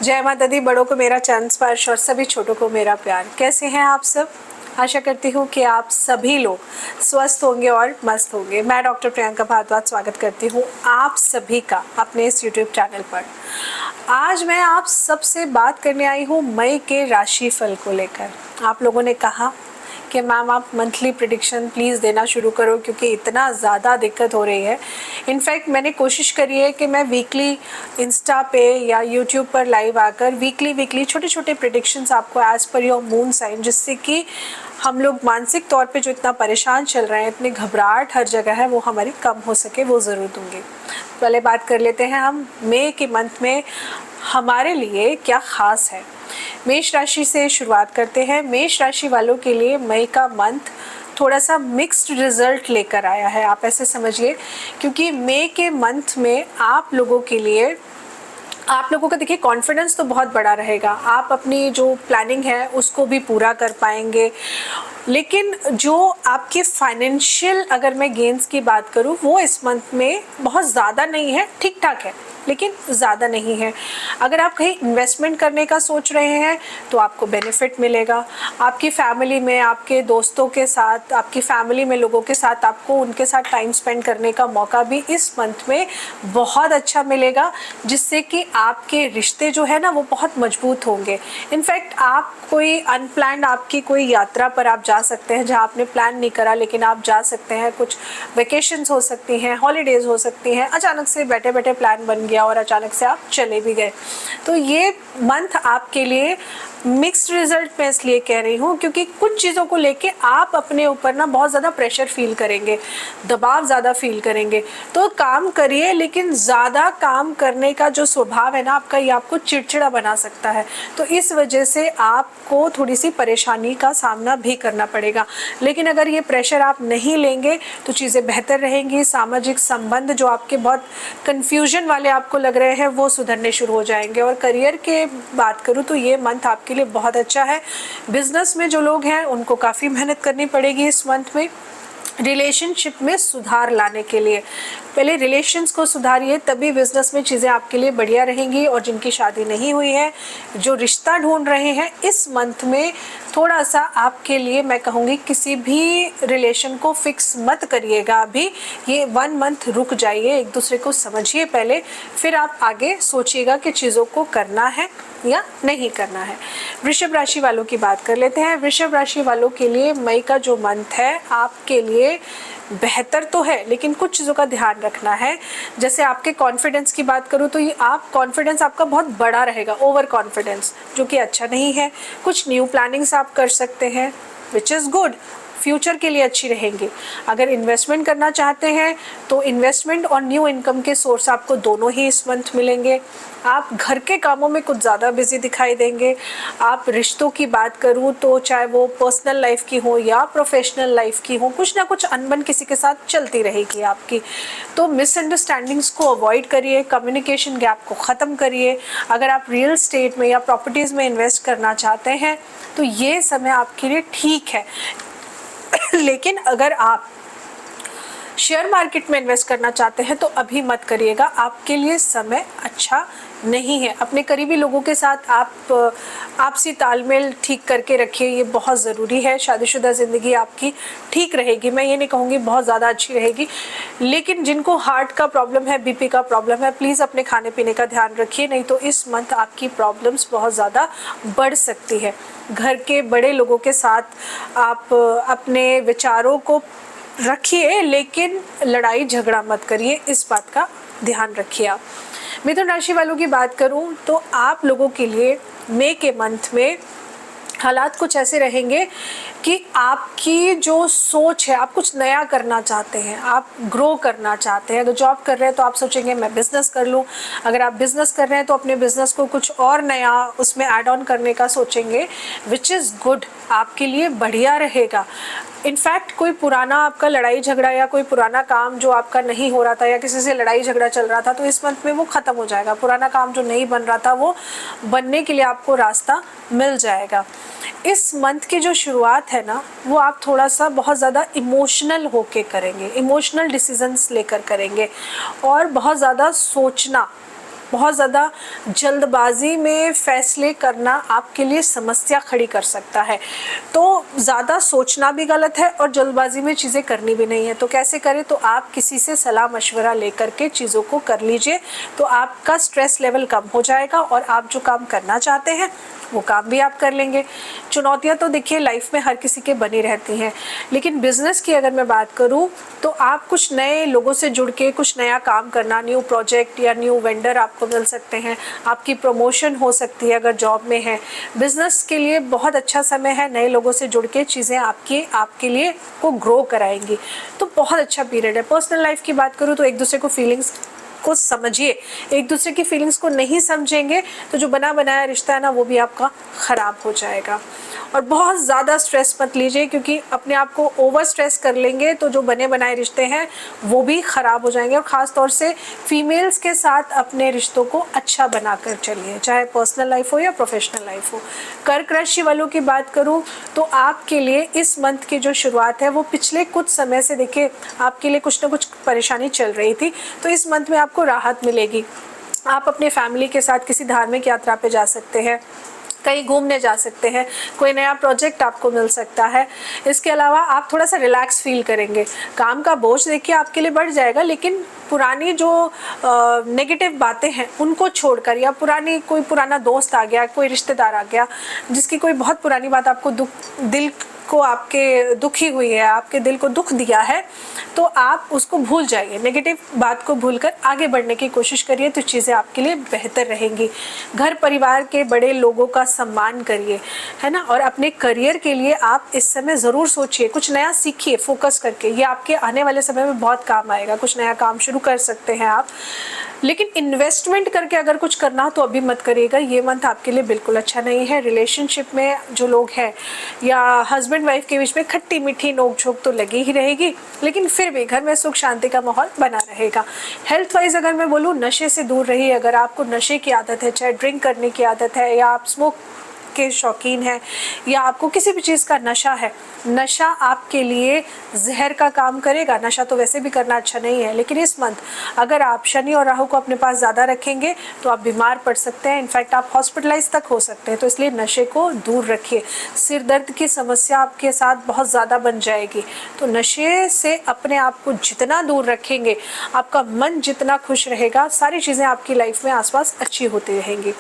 जय माता दी। बड़ों को मेरा चरण स्पर्श और सभी छोटों को मेरा प्यार। कैसे हैं आप सब? आशा करती हूँ कि आप सभी लोग स्वस्थ होंगे और मस्त होंगे। मैं डॉक्टर प्रियंका भारद्वाज स्वागत करती हूँ आप सभी का अपने इस यूट्यूब चैनल पर। आज मैं आप सबसे बात करने आई हूँ मई के राशिफल को लेकर। आप लोगों ने कहा कि मैम आप मंथली प्रेडिक्शन प्लीज़ देना शुरू करो क्योंकि इतना ज़्यादा दिक्कत हो रही है। इनफैक्ट मैंने कोशिश करी है कि मैं वीकली इंस्टा पे या यूट्यूब पर लाइव आकर वीकली छोटे छोटे प्रेडिक्शंस आपको as per your moon sign, जिससे कि हम लोग मानसिक तौर पे जो इतना परेशान चल रहे हैं, इतनी घबराहट हर जगह है, वो हमारी कम हो सके, वो ज़रूर दूँगी। पहले बात कर लेते हैं हम मई के मंथ में हमारे लिए क्या ख़ास है। मेष राशि से शुरुआत करते हैं। मेष राशि वालों के लिए मई का मंथ थोड़ा सा मिक्स्ड रिजल्ट लेकर आया है, आप ऐसे समझिए, क्योंकि मई के मंथ में आप लोगों के लिए आप लोगों का देखिए कॉन्फिडेंस तो बहुत बड़ा रहेगा। आप अपनी जो प्लानिंग है उसको भी पूरा कर पाएंगे, लेकिन जो आपके फाइनेंशियल अगर मैं गेन्स की बात करूं वो इस मंथ में बहुत ज़्यादा नहीं है, ठीक ठाक है लेकिन ज़्यादा नहीं है। अगर आप कहीं इन्वेस्टमेंट करने का सोच रहे हैं तो आपको बेनिफिट मिलेगा। आपकी फैमिली में, आपके दोस्तों के साथ, आपकी फैमिली में लोगों के साथ आपको उनके साथ टाइम स्पेंड करने का मौका भी इस मंथ में बहुत अच्छा मिलेगा, जिससे कि आपके रिश्ते जो है ना वो बहुत मजबूत होंगे। इनफैक्ट आप कोई अनप्लान्ड आपकी कोई यात्रा पर आप जा सकते हैं जहाँ आपने प्लान नहीं करा, लेकिन आप जा सकते हैं। कुछ वेकेशंस हो सकती हैं, हॉलीडेज़ हो सकती हैं, अचानक से बैठे बैठे प्लान बन गया और अचानक से आप चले भी गए। तो ये मंथ आपके लिए मिक्स्ड रिजल्ट मैं इसलिए कह रही हूँ क्योंकि कुछ चीज़ों को लेके आप अपने ऊपर ना बहुत ज़्यादा प्रेशर फील करेंगे, दबाव ज़्यादा फील करेंगे। तो काम करिए, लेकिन ज़्यादा काम करने का जो स्वभाव है ना आपका, ये आपको चिड़चिड़ा बना सकता है। तो इस वजह से आपको थोड़ी सी परेशानी का सामना भी करना पड़ेगा। लेकिन अगर ये प्रेशर आप नहीं लेंगे तो चीज़ें बेहतर रहेंगी। सामाजिक संबंध जो आपके बहुत कन्फ्यूजन वाले आपको लग रहे हैं वो सुधरने शुरू हो जाएंगे। और करियर के बात करूँ तो ये मंथ आपके लिए बहुत अच्छा है। बिजनेस में जो लोग हैं उनको काफ़ी मेहनत करनी पड़ेगी इस मंथ में रिलेशनशिप में सुधार लाने के लिए। पहले रिलेशंस को सुधारिए, तभी बिजनेस में चीज़ें आपके लिए बढ़िया रहेंगी। और जिनकी शादी नहीं हुई है, जो रिश्ता ढूंढ रहे हैं, इस मंथ में थोड़ा सा आपके लिए मैं कहूँगी किसी भी रिलेशन को फिक्स मत करिएगा। अभी ये 1 मंथ रुक जाइए, एक दूसरे को समझिए पहले, फिर आप आगे सोचिएगा कि चीज़ों को करना है या नहीं करना है। वृषभ राशि वालों की बात कर लेते हैं। वृषभ राशि वालों के लिए मई का जो मंथ है आपके लिए बेहतर तो है, लेकिन कुछ चीज़ों का ध्यान रखना है। जैसे आपके कॉन्फिडेंस की बात करूँ तो ये आप कॉन्फिडेंस आपका बहुत बड़ा रहेगा, ओवर कॉन्फिडेंस, जो कि अच्छा नहीं है। कुछ न्यू प्लानिंग्स आप कर सकते हैं, विच इज़ गुड, फ्यूचर के लिए अच्छी रहेंगी। अगर इन्वेस्टमेंट करना चाहते हैं तो इन्वेस्टमेंट और न्यू इनकम के सोर्स आपको दोनों ही इस मंथ मिलेंगे। आप घर के कामों में कुछ ज़्यादा बिजी दिखाई देंगे। आप रिश्तों की बात करूँ तो चाहे वो पर्सनल लाइफ की हो या प्रोफेशनल लाइफ की हो, कुछ ना कुछ अनबन किसी के साथ चलती रहेगी आपकी। तो मिसअंडरस्टैंडिंग्स को अवॉइड करिए, कम्युनिकेशन गैप को ख़त्म करिए। अगर आप रियल स्टेट में या प्रॉपर्टीज़ में इन्वेस्ट करना चाहते हैं तो ये समय आपके लिए ठीक है। लेकिन अगर आप शेयर मार्केट में इन्वेस्ट करना चाहते हैं तो अभी मत करिएगा, आपके लिए समय अच्छा नहीं है। अपने करीबी लोगों के साथ आप आपसी तालमेल ठीक करके रखिए, ये बहुत ज़रूरी है। शादीशुदा ज़िंदगी आपकी ठीक रहेगी, मैं ये नहीं कहूँगी बहुत ज़्यादा अच्छी रहेगी। लेकिन जिनको हार्ट का प्रॉब्लम है, बीपी का प्रॉब्लम है, प्लीज़ अपने खाने पीने का ध्यान रखिए, नहीं तो इस मंथ आपकी प्रॉब्लम्स बहुत ज़्यादा बढ़ सकती है। घर के बड़े लोगों के साथ आप अपने विचारों को रखिए, लेकिन लड़ाई झगड़ा मत करिए, इस बात का ध्यान रखिए आप। मिथुन राशि वालों की बात करूं तो आप लोगों के लिए मई के मंथ में हालात कुछ ऐसे रहेंगे कि आपकी जो सोच है, आप कुछ नया करना चाहते हैं, आप ग्रो करना चाहते हैं। अगर जॉब कर रहे हैं तो आप सोचेंगे मैं बिज़नेस कर लूँ। अगर आप बिज़नेस कर रहे हैं तो अपने बिज़नेस को कुछ और नया उसमें ऐड ऑन करने का सोचेंगे, विच इज़ गुड, आपके लिए बढ़िया रहेगा। इनफैक्ट कोई पुराना आपका लड़ाई झगड़ा या कोई पुराना काम जो आपका नहीं हो रहा था या किसी से लड़ाई झगड़ा चल रहा था, तो इस मंथ में वो ख़त्म हो जाएगा। पुराना काम जो नहीं बन रहा था वो बनने के लिए आपको रास्ता मिल जाएगा। इस मंथ की जो शुरुआत है ना, वो आप थोड़ा सा बहुत ज़्यादा इमोशनल होके करेंगे, इमोशनल डिसीजंस लेकर करेंगे और बहुत ज़्यादा सोचना बहुत ज़्यादा जल्दबाजी में फैसले करना आपके लिए समस्या खड़ी कर सकता है। तो ज़्यादा सोचना भी गलत है और जल्दबाजी में चीज़ें करनी भी नहीं है। तो कैसे करें? तो आप किसी से सलाह मशवरा लेकर के चीज़ों को कर लीजिए, तो आपका स्ट्रेस लेवल कम हो जाएगा और आप जो काम करना चाहते हैं वो काम भी आप कर लेंगे। चुनौतियाँ तो देखिए लाइफ में हर किसी के बनी रहती हैं, लेकिन बिज़नेस की अगर मैं बात करूँ तो आप कुछ नए लोगों से जुड़ के कुछ नया काम करना, न्यू प्रोजेक्ट या न्यू वेंडर आपको मिल सकते हैं, आपकी प्रमोशन हो सकती है अगर जॉब में है। बिज़नेस के लिए बहुत अच्छा समय है, नए लोगों से जुड़ के चीज़ें आपके लिए को ग्रो कराएंगी, तो बहुत अच्छा पीरियड है। पर्सनल लाइफ की बात करूँ तो एक दूसरे को फीलिंग्स को समझिए, एक दूसरे की फीलिंग्स को नहीं समझेंगे तो जो बना बनाया रिश्ता है ना वो भी आपका ख़राब हो जाएगा। और बहुत ज़्यादा स्ट्रेस मत लीजिए, क्योंकि अपने आप को ओवर स्ट्रेस कर लेंगे तो जो बने बनाए रिश्ते हैं वो भी ख़राब हो जाएंगे। और ख़ास तौर से फीमेल्स के साथ अपने रिश्तों को अच्छा बनाकर चलिए, चाहे पर्सनल लाइफ हो या प्रोफेशनल लाइफ हो। कर्क राशि वालों की बात करूं तो आपके लिए इस मंथ की जो शुरुआत है वो पिछले कुछ समय से देखिए आपके लिए कुछ ना कुछ परेशानी चल रही थी, तो इस मंथ में आपको राहत मिलेगी। आप अपने फैमिली के साथ किसी धार्मिक यात्रा पे जा सकते हैं, कहीं घूमने जा सकते हैं, कोई नया प्रोजेक्ट आपको मिल सकता है। इसके अलावा आप थोड़ा सा रिलैक्स फील करेंगे। काम का बोझ देखिए आपके लिए बढ़ जाएगा, लेकिन पुरानी जो नेगेटिव बातें हैं उनको छोड़कर, या कोई पुराना दोस्त आ गया, कोई रिश्तेदार आ गया जिसकी कोई बहुत पुरानी बात आपको दिल को आपके दुखी हुई है, आपके दिल को दुख दिया है, तो आप उसको भूल जाइए। नेगेटिव बात को भूलकर आगे बढ़ने की कोशिश करिए, तो चीज़ें आपके लिए बेहतर रहेंगी। घर परिवार के बड़े लोगों का सम्मान करिए, है ना। और अपने करियर के लिए आप इस समय ज़रूर सोचिए, कुछ नया सीखिए फोकस करके, ये आपके आने वाले समय में बहुत काम आएगा। कुछ नया काम शुरू कर सकते हैं आप, लेकिन इन्वेस्टमेंट करके अगर कुछ करना हो तो अभी मत करिएगा, ये मंथ आपके लिए बिल्कुल अच्छा नहीं है। रिलेशनशिप में जो लोग हैं या हस्बैंड वाइफ के बीच में खट्टी मीठी नोक झोंक तो लगी ही रहेगी, लेकिन फिर भी घर में सुख शांति का माहौल बना रहेगा। हेल्थ वाइज अगर मैं बोलूँ, नशे से दूर रहिए। अगर आपको नशे की आदत है, चाहे ड्रिंक करने की आदत है, या आप स्मोक के शौकीन हैं, या आपको किसी भी चीज़ का नशा है, नशा आपके लिए जहर का काम करेगा। नशा तो वैसे भी करना अच्छा नहीं है, लेकिन इस मंथ अगर आप शनि और राहु को अपने पास ज़्यादा रखेंगे तो आप बीमार पड़ सकते हैं, इनफैक्ट आप हॉस्पिटलाइज तक हो सकते हैं। तो इसलिए नशे को दूर रखिए। सिर दर्द की समस्या आपके साथ बहुत ज़्यादा बन जाएगी, तो नशे से अपने आप को जितना दूर रखेंगे, आपका मन जितना खुश रहेगा, सारी चीज़ें आपकी लाइफ में आसपास अच्छी होती रहेंगी।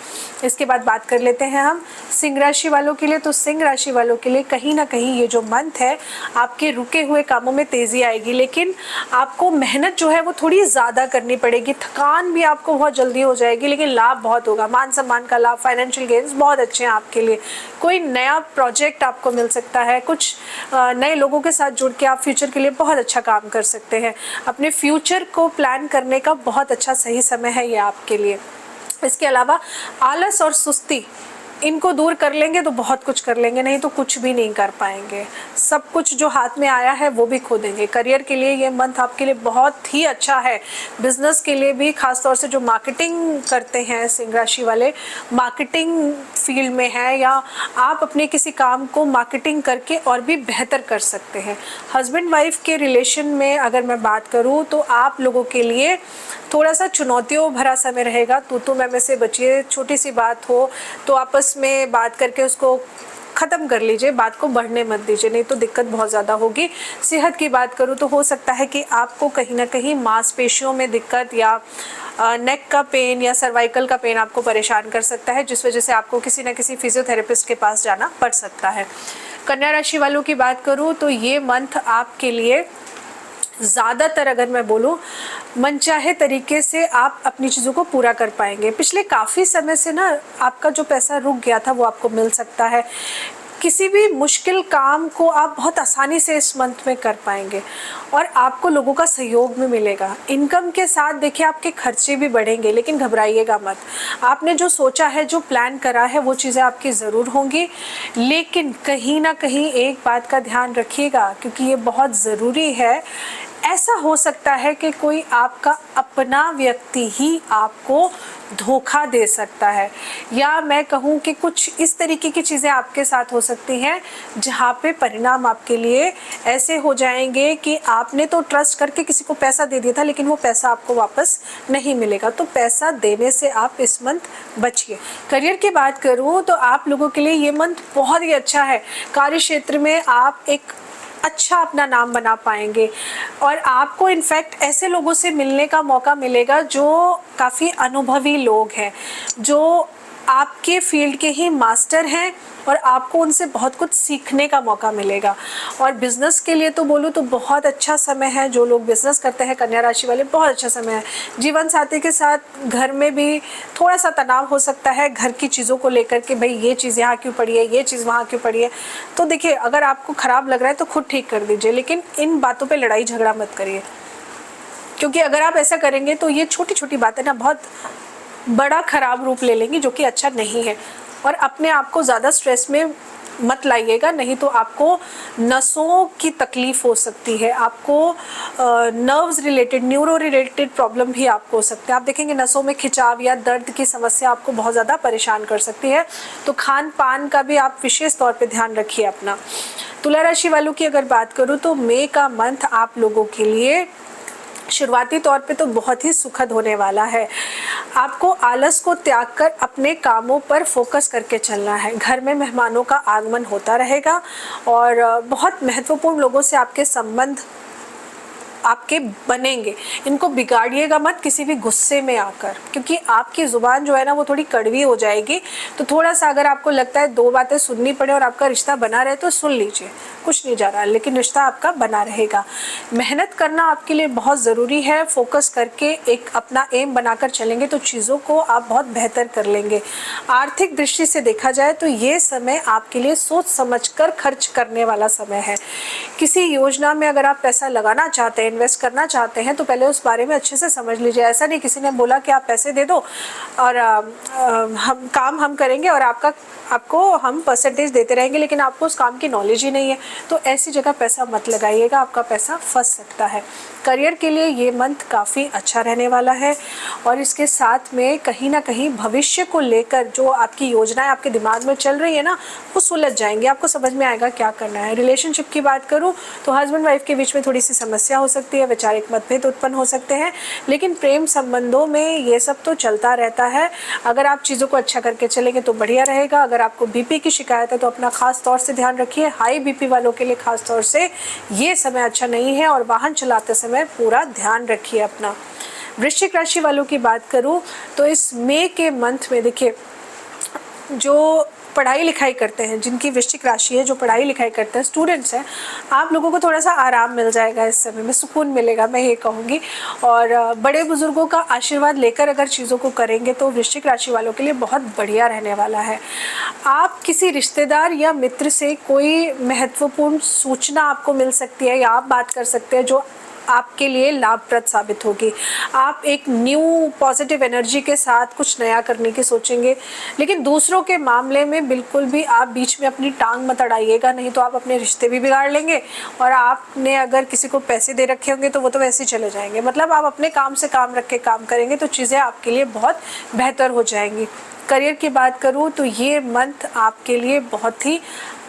इसके बाद बात कर लेते हैं हम सिंह राशि वालों के लिए। तो सिंह राशि वालों के लिए कहीं ना कहीं ये जो मंथ है आपके रुके हुए कामों में तेज़ी आएगी, लेकिन आपको मेहनत जो है वो थोड़ी ज़्यादा करनी पड़ेगी। थकान भी आपको बहुत जल्दी हो जाएगी, लेकिन लाभ बहुत होगा। मान सम्मान का लाभ, फाइनेंशियल गेन्स बहुत अच्छे हैं आपके लिए। कोई नया प्रोजेक्ट आपको मिल सकता है, कुछ नए लोगों के साथ जुड़ के आप फ्यूचर के लिए बहुत अच्छा काम कर सकते हैं। अपने फ्यूचर को प्लान करने का बहुत अच्छा सही समय है ये आपके लिए। इसके अलावा आलस और सुस्ती, इनको दूर कर लेंगे तो बहुत कुछ कर लेंगे, नहीं तो कुछ भी नहीं कर पाएंगे। सब कुछ जो हाथ में आया है वो भी खो देंगे। करियर के लिए ये मंथ आपके लिए बहुत ही अच्छा है। बिजनेस के लिए भी, खास तौर से जो मार्केटिंग करते हैं सिंह राशि वाले, मार्केटिंग फील्ड में है, या आप अपने किसी काम को मार्केटिंग करके और भी बेहतर कर सकते हैं। हस्बैंड वाइफ के रिलेशन में अगर मैं बात करूँ तो आप लोगों के लिए थोड़ा सा चुनौतियों भरा समय रहेगा। तू मैं से बचिए। छोटी सी बात हो तो आपस में बात करके उसको ख़त्म कर लीजिए, बात को बढ़ने मत दीजिए, नहीं तो दिक्कत बहुत ज़्यादा होगी। सेहत की बात करूँ तो हो सकता है कि आपको कहीं ना कहीं मांसपेशियों में दिक्कत या नेक का पेन या सर्वाइकल का पेन आपको परेशान कर सकता है, जिस वजह से आपको किसी न किसी फिजियोथेरेपिस्ट के पास जाना पड़ सकता है। कन्या राशि वालों की बात करूँ तो ये मंथ आपके लिए ज़्यादातर, अगर मैं बोलूँ, मनचाहे तरीके से आप अपनी चीज़ों को पूरा कर पाएंगे। पिछले काफ़ी समय से ना आपका जो पैसा रुक गया था वो आपको मिल सकता है। किसी भी मुश्किल काम को आप बहुत आसानी से इस मंथ में कर पाएंगे और आपको लोगों का सहयोग भी मिलेगा। इनकम के साथ देखिए आपके खर्चे भी बढ़ेंगे, लेकिन घबराइएगा मत। आपने जो सोचा है, जो प्लान करा है, वो चीज़ें आपकी ज़रूर होंगी, लेकिन कहीं ना कहीं एक बात का ध्यान रखिएगा, क्योंकि ये बहुत ज़रूरी है। ऐसा हो सकता है कि कोई आपका अपना व्यक्ति ही आपको धोखा दे सकता है, या मैं कहूँ कि कुछ इस तरीके की चीज़ें आपके साथ हो सकती हैं जहाँ पे परिणाम आपके लिए ऐसे हो जाएंगे कि आपने तो ट्रस्ट करके किसी को पैसा दे दिया था, लेकिन वो पैसा आपको वापस नहीं मिलेगा। तो पैसा देने से आप इस मंथ बचिए। करियर की बात करूँ तो आप लोगों के लिए ये मंथ बहुत ही अच्छा है। कार्य क्षेत्र में आप एक अच्छा अपना नाम बना पाएंगे और आपको इनफैक्ट ऐसे लोगों से मिलने का मौका मिलेगा जो काफ़ी अनुभवी लोग हैं, जो आपके फील्ड के ही मास्टर हैं और आपको उनसे बहुत कुछ सीखने का मौका मिलेगा। और बिज़नेस के लिए तो बोलूँ तो बहुत अच्छा समय है। जो लोग बिज़नेस करते हैं कन्या राशि वाले, बहुत अच्छा समय है। जीवन साथी के साथ घर में भी थोड़ा सा तनाव हो सकता है घर की चीज़ों को लेकर के, भाई ये चीज़ यहाँ क्यों पड़ी है, ये चीज़ वहाँ क्यों पड़ी है। तो देखिए, अगर आपको ख़राब लग रहा है तो खुद ठीक कर दीजिए, लेकिन इन बातों पर लड़ाई झगड़ा मत करिए, क्योंकि अगर आप ऐसा करेंगे तो ये छोटी छोटी बातें ना बहुत बड़ा खराब रूप ले लेंगी, जो कि अच्छा नहीं है। और अपने आप को ज़्यादा स्ट्रेस में मत लाइएगा, नहीं तो आपको नसों की तकलीफ़ हो सकती है, आपको nerves related, neuro related problem भी आपको हो सकते हैं। आप देखेंगे नसों में खिंचाव या दर्द की समस्या आपको बहुत ज़्यादा परेशान कर सकती है। तो खान पान का भी आप विशेष तौर पे ध्यान रखिए अपना। तुला राशि वालों की अगर बात करूँ तो मई का मंथ आप लोगों के लिए शुरुआती तौर पे तो बहुत ही सुखद होने वाला है। आपको आलस को त्याग कर अपने कामों पर फोकस करके चलना है। घर में मेहमानों का आगमन होता रहेगा और बहुत महत्वपूर्ण लोगों से आपके संबंध आपके बनेंगे। इनको बिगाड़िएगा मत किसी भी गुस्से में आकर, क्योंकि आपकी ज़ुबान जो है ना वो थोड़ी कड़वी हो जाएगी। तो थोड़ा सा अगर आपको लगता है दो बातें सुननी पड़े और आपका रिश्ता बना रहे तो सुन लीजिए, कुछ नहीं जा रहा, लेकिन रिश्ता आपका बना रहेगा। मेहनत करना आपके लिए बहुत ज़रूरी है। फोकस करके एक अपना एम बनाकर चलेंगे तो चीज़ों को आप बहुत बेहतर कर लेंगे। आर्थिक दृष्टि से देखा जाए तो ये समय आपके लिए सोच समझकर खर्च करने वाला समय है। किसी योजना में अगर आप पैसा लगाना चाहते हैं, इन्वेस्ट करना चाहते हैं, तो पहले उस बारे में अच्छे से समझ लीजिए। ऐसा नहीं किसी ने बोला कि आप पैसे दे दो और हम करेंगे और आपको हम परसेंटेज देते रहेंगे, लेकिन आपको उस काम की नॉलेज ही नहीं है। तो ऐसी जगह पैसा मत लगाइएगा, आपका पैसा फंस सकता है। करियर के लिए ये मंथ काफ़ी अच्छा रहने वाला है और इसके साथ में कहीं ना कहीं भविष्य को लेकर जो आपकी योजनाएं आपके दिमाग में चल रही है ना, वो सुलझ जाएंगी, आपको समझ में आएगा क्या करना है। रिलेशनशिप की बात करूँ तो हस्बैंड वाइफ के बीच में थोड़ी सी समस्या हो सकती है, वैचारिक मतभेद उत्पन्न हो सकते हैं, लेकिन प्रेम संबंधों में ये सब तो चलता रहता है। अगर आप चीज़ों को अच्छा करके चलेंगे तो बढ़िया रहेगा। अगर आपको बीपी की शिकायत है तो अपना खास तौर से ध्यान रखिए। हाई बीपी वालों के लिए खास तौर से ये समय अच्छा नहीं है और वाहन चलाते समय पूरा ध्यान रखिए अपना। वृश्चिक राशि वालों की बात करूं तो इस मई के मंथ में देखिए, जो पढ़ाई लिखाई करते हैं, जिनकी वृश्चिक राशि है, जो पढ़ाई लिखाई करते हैं, स्टूडेंट्स हैं, आप लोगों को थोड़ा सा आराम मिल जाएगा इस समय में, सुकून मिलेगा, मैं ये कहूँगी। और बड़े बुजुर्गों का आशीर्वाद लेकर अगर चीज़ों को करेंगे तो वृश्चिक राशि वालों के लिए बहुत बढ़िया रहने वाला है। आप किसी रिश्तेदार या मित्र से कोई महत्वपूर्ण सूचना आपको मिल सकती है या आप बात कर सकते हैं जो आपके लिए लाभप्रद साबित होगी। आप एक न्यू पॉजिटिव एनर्जी के साथ कुछ नया करने की सोचेंगे, लेकिन दूसरों के मामले में बिल्कुल भी आप बीच में अपनी टांग मत अड़ाइएगा, नहीं तो आप अपने रिश्ते भी बिगाड़ लेंगे। और आपने अगर किसी को पैसे दे रखे होंगे तो वो तो वैसे ही चले जाएंगे। मतलब आप अपने काम से काम रख के काम करेंगे तो चीज़ें आपके लिए बहुत बेहतर हो जाएंगी। करियर की बात करूँ तो ये मंथ आपके लिए बहुत ही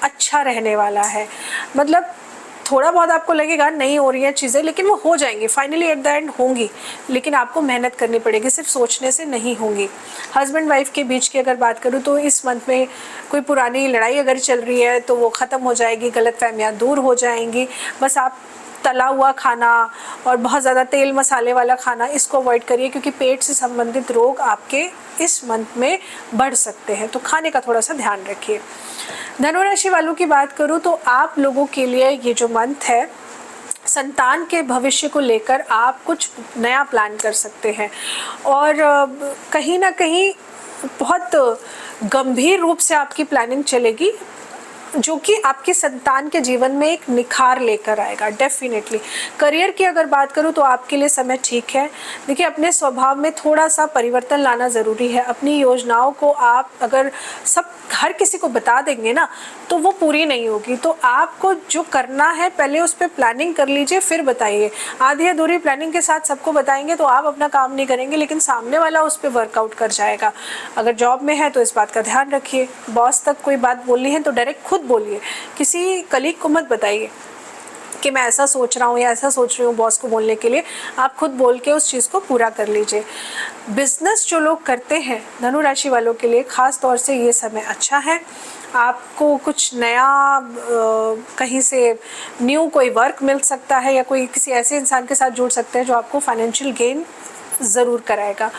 अच्छा रहने वाला है। मतलब थोड़ा बहुत आपको लगेगा नहीं हो रही हैं चीज़ें, लेकिन वो हो जाएंगी, फाइनली एट द एंड होंगी, लेकिन आपको मेहनत करनी पड़ेगी, सिर्फ सोचने से नहीं होंगी। हस्बैंड वाइफ के बीच की अगर बात करूँ तो इस मंथ में कोई पुरानी लड़ाई अगर चल रही है तो वो ख़त्म हो जाएगी, गलतफहमियाँ दूर हो जाएंगी। बस आप तला हुआ खाना और बहुत ज़्यादा तेल मसाले वाला खाना इसको अवॉइड करिए, क्योंकि पेट से संबंधित रोग आपके इस मंथ में बढ़ सकते हैं, तो खाने का थोड़ा सा ध्यान रखिए। धनु राशि वालों की बात करूं तो आप लोगों के लिए ये जो मंथ है, संतान के भविष्य को लेकर आप कुछ नया प्लान कर सकते हैं और कहीं ना कहीं बहुत गंभीर रूप से आपकी प्लानिंग चलेगी, जो कि आपके संतान के जीवन में एक निखार लेकर आएगा डेफिनेटली। करियर की अगर बात करूं तो आपके लिए समय ठीक है। देखिए, अपने स्वभाव में थोड़ा सा परिवर्तन लाना ज़रूरी है। अपनी योजनाओं को आप अगर हर किसी को बता देंगे ना तो वो पूरी नहीं होगी। तो आपको जो करना है पहले उस पर प्लानिंग कर लीजिए, फिर बताइए। आधी अधूरी प्लानिंग के साथ सबको बताएंगे तो आप अपना काम नहीं करेंगे, लेकिन सामने वाला उस पर वर्कआउट कर जाएगा। अगर जॉब में है तो इस बात का ध्यान रखिए। बॉस तक कोई बात बोलनी है तो डायरेक्ट खुद बोलिए, किसी कलीग को मत बताइए। कि मैं ऐसा सोच रहा हूँ या ऐसा सोच रही हूँ बॉस को बोलने के लिए, आप खुद बोल के उस चीज़ को पूरा कर लीजिए। बिजनेस जो लोग करते हैं धनु राशि वालों के लिए ख़ास तौर से ये समय अच्छा है। आपको कुछ नया कहीं से न्यू कोई वर्क मिल सकता है या कोई किसी ऐसे इंसान के साथ जुड़ सकते हैं जो आपको फाइनेंशियल गेन ज़रूर कराएगा।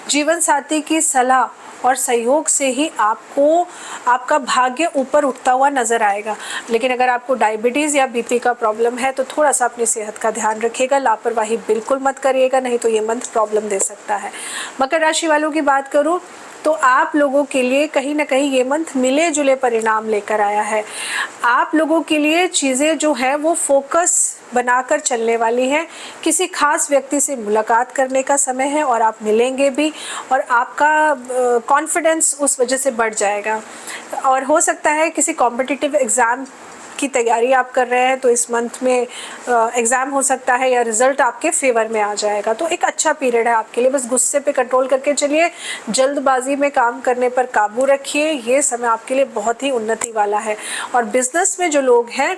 जीवन साथी की सलाह और सहयोग से ही आपको आपका भाग्य ऊपर उठता हुआ नज़र आएगा। लेकिन अगर आपको डायबिटीज़ या बीपी का प्रॉब्लम है तो थोड़ा सा अपनी सेहत का ध्यान रखिएगा, लापरवाही बिल्कुल मत करिएगा, नहीं तो ये मंथ प्रॉब्लम दे सकता है। मकर राशि वालों की बात करूँ तो आप लोगों के लिए कहीं ना कहीं ये मंथ मिले जुले परिणाम लेकर आया है। आप लोगों के लिए चीज़ें जो है वो फोकस बनाकर चलने वाली हैं। किसी खास व्यक्ति से मुलाकात करने का समय है और आप मिलेंगे भी, और आपका कॉन्फिडेंस उस वजह से बढ़ जाएगा। और हो सकता है किसी कॉम्पिटिटिव एग्ज़ाम की तैयारी आप कर रहे हैं तो इस मंथ में एग्ज़ाम हो सकता है या रिज़ल्ट आपके फेवर में आ जाएगा। तो एक अच्छा पीरियड है आपके लिए। बस गुस्से पे कंट्रोल करके चलिए, जल्दबाजी में काम करने पर काबू रखिए। ये समय आपके लिए बहुत ही उन्नति वाला है। और बिज़नेस में जो लोग हैं,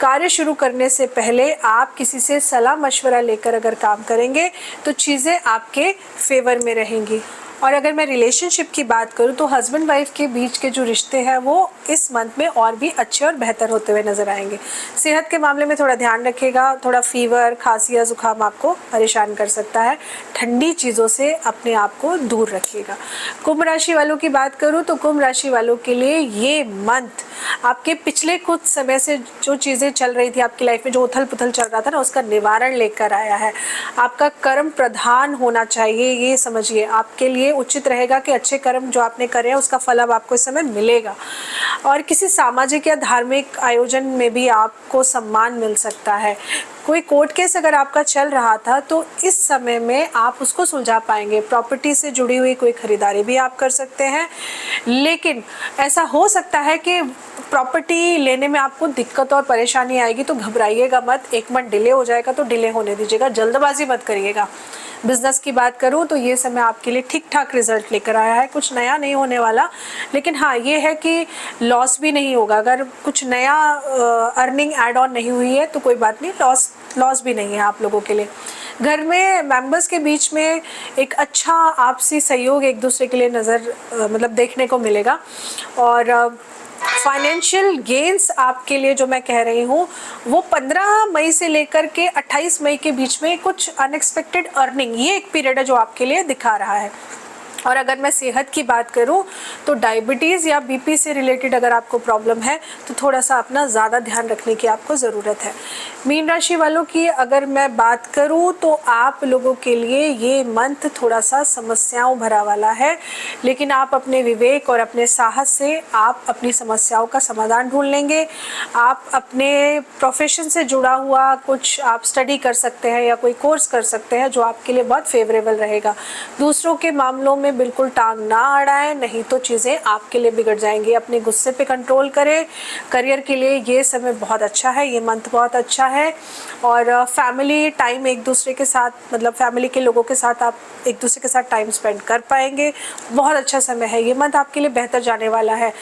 कार्य शुरू करने से पहले आप किसी से सलाह मशवरा लेकर अगर काम करेंगे तो चीज़ें आपके फेवर में रहेंगी। और अगर मैं रिलेशनशिप की बात करूं तो हस्बैंड वाइफ के बीच के जो रिश्ते हैं वो इस मंथ में और भी अच्छे और बेहतर होते हुए नज़र आएंगे। सेहत के मामले में थोड़ा ध्यान रखिएगा, थोड़ा फीवर, खांसी या जुकाम आपको परेशान कर सकता है। ठंडी चीज़ों से अपने आप को दूर रखिएगा। कुंभ राशि वालों की बात करूँ तो कुंभ राशि वालों के लिए ये मंथ आपके पिछले कुछ समय से जो चीज़ें चल रही थी आपकी लाइफ में, जो उथल पुथल चल रहा था ना, उसका निवारण लेकर आया है। आपका कर्म प्रधान होना चाहिए, ये समझिए। आपके लिए उचित रहेगा कि अच्छे कर्म जो आपने करे हैं उसका फल अब आपको इस समय मिलेगा। और किसी सामाजिक या धार्मिक आयोजन में भी आपको सम्मान मिल सकता है। कोई कोर्ट केस अगर आपका चल रहा था तो इस समय में आप उसको सुलझा पाएंगे। प्रॉपर्टी से जुड़ी हुई कोई खरीदारी भी आप कर सकते हैं। लेकिन ऐसा हो सकता है कि प्रॉपर्टी लेने में आपको दिक्कत और परेशानी आएगी, तो घबराइएगा मत। एक मंथ डिले हो जाएगा तो डिले होने दीजिएगा, जल्दबाजी मत करिएगा। बिजनेस की बात करूं तो ये समय आपके लिए ठीक ठाक रिजल्ट लेकर आया है। कुछ नया नहीं होने वाला, लेकिन हाँ ये है कि लॉस भी नहीं होगा। अगर कुछ नया अर्निंग ऐड ऑन नहीं हुई है तो कोई बात नहीं, लॉस भी नहीं है आप लोगों के लिए। घर में मेंबर्स के बीच में एक अच्छा आपसी सहयोग एक दूसरे के लिए मतलब देखने को मिलेगा। और फाइनेंशियल गेन्स आपके लिए जो मैं कह रही हूँ वो 15 मई से लेकर के 28 मई के बीच में कुछ अनएक्सपेक्टेड अर्निंग, ये एक पीरियड है जो आपके लिए दिखा रहा है। और अगर मैं सेहत की बात करूं तो डायबिटीज़ या बीपी से रिलेटेड अगर आपको प्रॉब्लम है तो थोड़ा सा अपना ज़्यादा ध्यान रखने की आपको ज़रूरत है। मीन राशि वालों की अगर मैं बात करूं तो आप लोगों के लिए ये मंथ थोड़ा सा समस्याओं भरा वाला है, लेकिन आप अपने विवेक और अपने साहस से आप अपनी समस्याओं का समाधान ढूंढ लेंगे। आप अपने प्रोफेशन से जुड़ा हुआ कुछ आप स्टडी कर सकते हैं या कोई कोर्स कर सकते हैं जो आपके लिए बहुत फेवरेबल रहेगा। दूसरों के मामलों में बिल्कुल टांग ना अड़ाएं, नहीं तो चीज़ें आपके लिए बिगड़ जाएंगी। अपने गुस्से पे कंट्रोल करें। करियर के लिए ये समय बहुत अच्छा है, ये मंथ बहुत अच्छा है। और फैमिली टाइम एक दूसरे के साथ, मतलब फैमिली के लोगों के साथ आप एक दूसरे के साथ टाइम स्पेंड कर पाएंगे। बहुत अच्छा समय है, ये मंथ आपके लिए बेहतर जाने वाला है।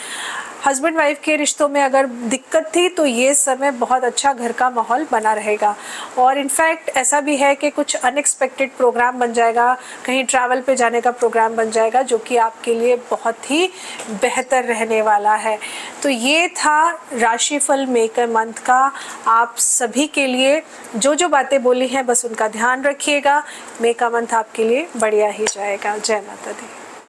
हस्बैंड वाइफ के रिश्तों में अगर दिक्कत थी तो ये समय बहुत अच्छा घर का माहौल बना रहेगा। और इनफैक्ट ऐसा भी है कि कुछ अनएक्सपेक्टेड प्रोग्राम बन जाएगा, कहीं ट्रैवल पे जाने का प्रोग्राम बन जाएगा जो कि आपके लिए बहुत ही बेहतर रहने वाला है। तो ये था राशिफल मई के मंथ का आप सभी के लिए। जो जो बातें बोली हैं बस उनका ध्यान रखिएगा। मई का मंथ आपके लिए बढ़िया ही जाएगा। जय माता दी।